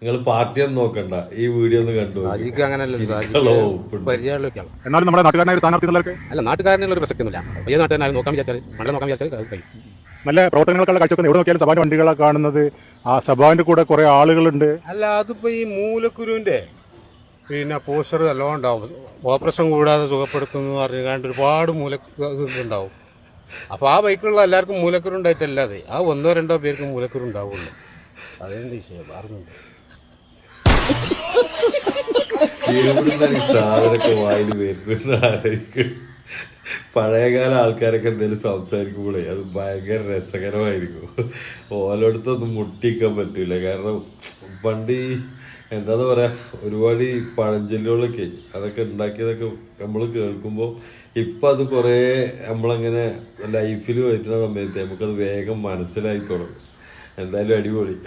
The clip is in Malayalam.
നിങ്ങൾ പാർട്ടിയൊന്നും നോക്കണ്ട, ഈ വീഡിയോ ഒന്ന് കണ്ടു. എന്നാലും നമ്മുടെ നാട്ടുകാരനായ സ്ഥാനാർത്ഥി അല്ല, നാട്ടുകാരനുള്ള ഒരു പ്രസക്തിയൊന്നുമില്ല. ഏത് നാട്ടുകാരനെ നോക്കാൻ വിചാരിച്ചാൽ മണ്ഡലം നോക്കാൻ വിചാരിച്ചാൽ കഴിയും. നല്ല പ്രവർത്തനങ്ങൾക്കുള്ള കാഴ്ചവെക്കുന്നത്. എവിടെ നോക്കിയാലും സഭാന്റെ വണ്ടികളെ കാണുന്നത്. ആ സഭാന്റെ കൂടെ കുറെ ആളുകളുണ്ട്. അല്ല, അതിപ്പോ ഈ മൂലക്കുരുവിന്റെ പിന്നെ പോസ്റ്റർ എല്ലാം ഉണ്ടാവും. ഓപ്പറേഷൻ കൂടാതെ സുഖപ്പെടുത്തുന്നു പറഞ്ഞാണ്ട് ഒരുപാട് ഉണ്ടാവും. അപ്പോൾ ആ ബൈക്കുള്ള എല്ലാവർക്കും മൂലക്കുരുണ്ടായിട്ടല്ലാതെ ആ 1-2 പേർക്ക് മൂലക്കുരുണ്ടാവുള്ളൂ. അതെന്ത് വിഷയം അറിഞ്ഞുണ്ട്. സാധനമൊക്കെ വായിൽ വരുന്ന ആലോചിക്കും. പഴയകാല ആൾക്കാരൊക്കെ എന്തെങ്കിലും സംസാരിക്കുമ്പോഴേ അത് ഭയങ്കര രസകരമായിരിക്കും. ഓരോടത്തൊന്നും മുട്ടിക്കാൻ പറ്റൂല. കാരണം പണ്ട് ഈ എന്താന്ന് പറയാ, ഒരുപാട് ഈ പഴഞ്ചൊല്ലുകളൊക്കെ അതൊക്കെ ഉണ്ടാക്കിയതൊക്കെ നമ്മൾ കേൾക്കുമ്പോൾ ഇപ്പം അത് കുറേ നമ്മളങ്ങനെ ലൈഫിൽ വരുന്ന സമയത്ത് നമുക്കത് വേഗം മനസ്സിലായി തുടങ്ങും. എന്തായാലും അടിപൊളി.